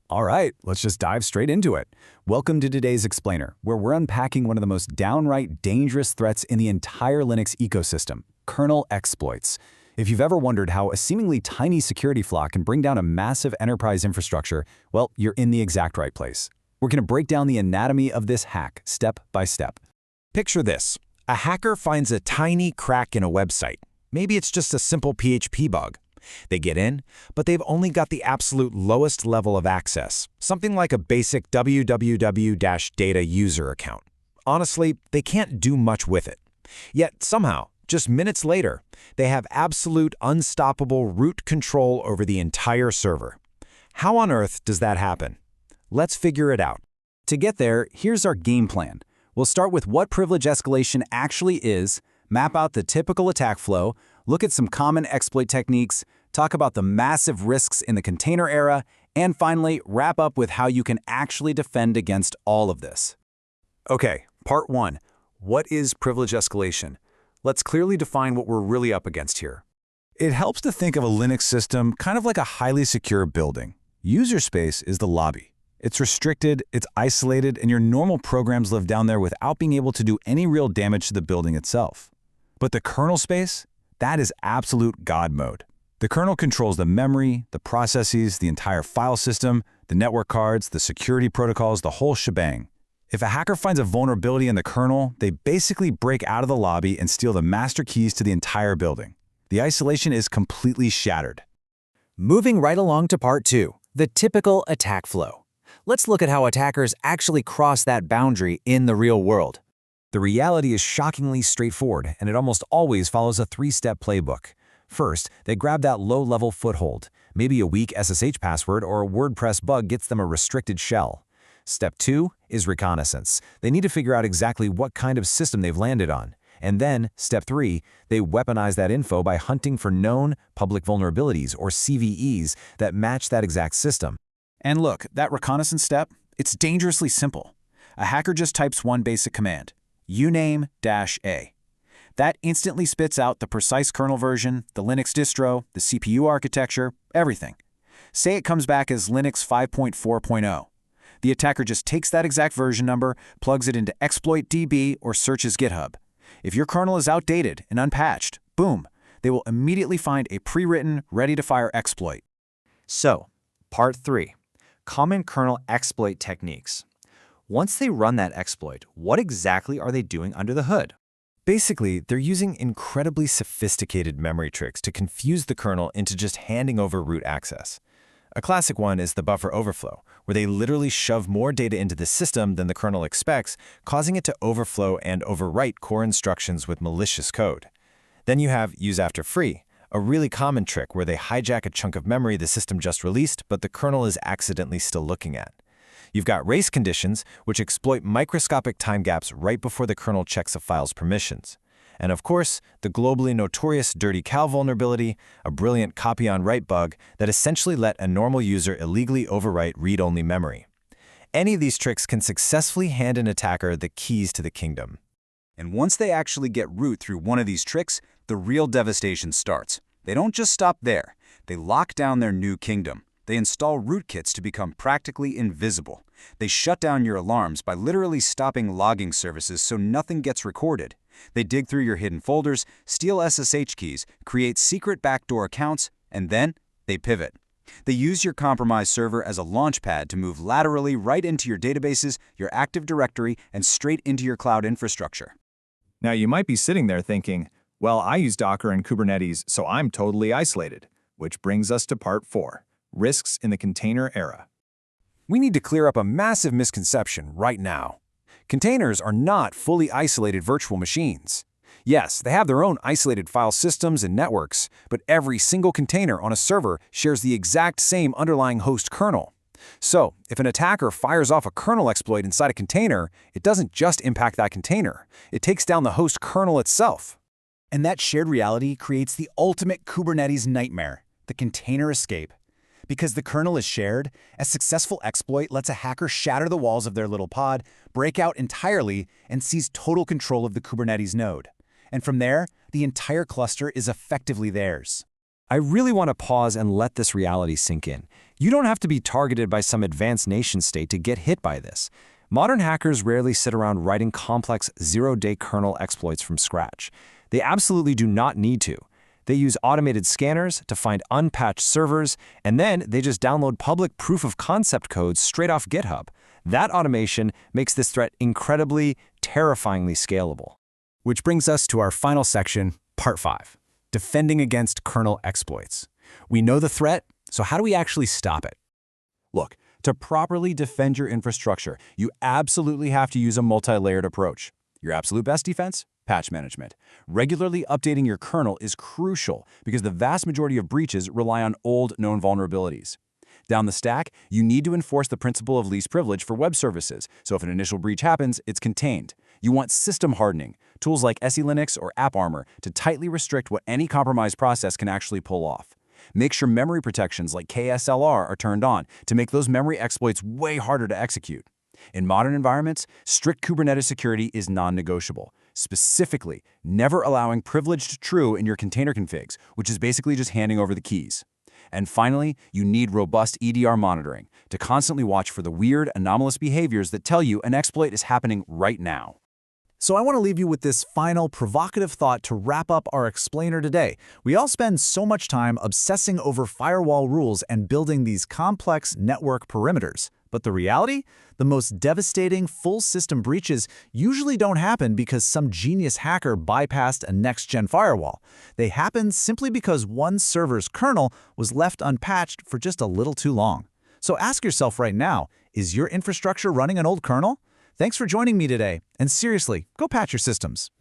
All right, let's just dive straight into it. Welcome to today's Explainer, where we're unpacking one of the most downright dangerous threats in the entire Linux ecosystem, kernel exploits. If you've ever wondered how a seemingly tiny security flaw can bring down a massive enterprise infrastructure, well, you're in the exact right place. We're going to break down the anatomy of this hack step by step. Picture this. A hacker finds a tiny crack in a website. Maybe it's just a simple PHP bug. They get in, but they've only got the absolute lowest level of access, something like a basic www-data user account. Honestly, they can't do much with it. Yet somehow, just minutes later, they have absolute unstoppable root control over the entire server. How on earth does that happen? Let's figure it out. To get there, here's our game plan. We'll start with what privilege escalation actually is, map out the typical attack flow, look at some common exploit techniques, talk about the massive risks in the container era, and finally, wrap up with how you can actually defend against all of this. Okay, part 1. What is privilege escalation? Let's clearly define what we're really up against here. It helps to think of a Linux system kind of like a highly secure building. User space is the lobby. It's restricted, it's isolated, and your normal programs live down there without being able to do any real damage to the building itself. But the kernel space? That is absolute God mode. The kernel controls the memory, the processes, the entire file system, the network cards, the security protocols, the whole shebang. If a hacker finds a vulnerability in the kernel, they basically break out of the lobby and steal the master keys to the entire building. The isolation is completely shattered. Moving right along to part 2, the typical attack flow. Let's look at how attackers actually cross that boundary in the real world. The reality is shockingly straightforward, and it almost always follows a 3-step playbook. First, they grab that low-level foothold. Maybe a weak SSH password or a WordPress bug gets them a restricted shell. Step 2 is reconnaissance. They need to figure out exactly what kind of system they've landed on. And then, step 3, they weaponize that info by hunting for known public vulnerabilities, or CVEs, that match that exact system. And look, that reconnaissance step, it's dangerously simple. A hacker just types one basic command, uname-a. That instantly spits out the precise kernel version, the Linux distro, the CPU architecture, everything. Say it comes back as Linux 5.4.0. The attacker just takes that exact version number, plugs it into exploit.db, or searches GitHub. If your kernel is outdated and unpatched, boom, they will immediately find a pre-written, ready-to-fire exploit. So, part 3, common kernel exploit techniques. Once they run that exploit, what exactly are they doing under the hood? Basically, they're using incredibly sophisticated memory tricks to confuse the kernel into just handing over root access. A classic one is the buffer overflow, where they literally shove more data into the system than the kernel expects, causing it to overflow and overwrite core instructions with malicious code. Then you have use after free, a really common trick where they hijack a chunk of memory the system just released, but the kernel is accidentally still looking at. You've got race conditions, which exploit microscopic time gaps right before the kernel checks a file's permissions. And of course, the globally notorious dirty cow vulnerability, a brilliant copy-on-write bug that essentially let a normal user illegally overwrite read-only memory. Any of these tricks can successfully hand an attacker the keys to the kingdom. And once they actually get root through one of these tricks, the real devastation starts. They don't just stop there. They lock down their new kingdom. They install rootkits to become practically invisible. They shut down your alarms by literally stopping logging services so nothing gets recorded. They dig through your hidden folders, steal SSH keys, create secret backdoor accounts, and then they pivot. They use your compromised server as a launchpad to move laterally right into your databases, your Active Directory, and straight into your cloud infrastructure. Now you might be sitting there thinking, well, I use Docker and Kubernetes, so I'm totally isolated. Which brings us to part 4. Risks in the container era. We need to clear up a massive misconception right now. Containers are not fully isolated virtual machines. Yes, they have their own isolated file systems and networks, but every single container on a server shares the exact same underlying host kernel. So, if an attacker fires off a kernel exploit inside a container, it doesn't just impact that container. It takes down the host kernel itself. And that shared reality creates the ultimate Kubernetes nightmare, the container escape. Because the kernel is shared, a successful exploit lets a hacker shatter the walls of their little pod, break out entirely, and seize total control of the Kubernetes node. And from there, the entire cluster is effectively theirs. I really want to pause and let this reality sink in. You don't have to be targeted by some advanced nation-state to get hit by this. Modern hackers rarely sit around writing complex zero-day kernel exploits from scratch. They absolutely do not need to. They use automated scanners to find unpatched servers, and then they just download public proof-of-concept codes straight off GitHub. That automation makes this threat incredibly, terrifyingly scalable. Which brings us to our final section, Part 5, Defending Against Kernel Exploits. We know the threat, so how do we actually stop it? Look, to properly defend your infrastructure, you absolutely have to use a multi-layered approach. Your absolute best defense? Patch management. Regularly updating your kernel is crucial because the vast majority of breaches rely on old known vulnerabilities. Down the stack, you need to enforce the principle of least privilege for web services, so if an initial breach happens, it's contained. You want system hardening, tools like SE-Linux or AppArmor to tightly restrict what any compromised process can actually pull off. Make sure memory protections like KSLR are turned on to make those memory exploits way harder to execute. In modern environments, strict Kubernetes security is non-negotiable. Specifically, never allowing privileged true in your container configs, which is basically just handing over the keys. And finally, you need robust EDR monitoring to constantly watch for the weird, anomalous behaviors that tell you an exploit is happening right now. So I want to leave you with this final provocative thought to wrap up our explainer today. We all spend so much time obsessing over firewall rules and building these complex network perimeters. But the reality? The most devastating full-system breaches usually don't happen because some genius hacker bypassed a next-gen firewall. They happen simply because one server's kernel was left unpatched for just a little too long. So ask yourself right now, is your infrastructure running an old kernel? Thanks for joining me today, and seriously, go patch your systems.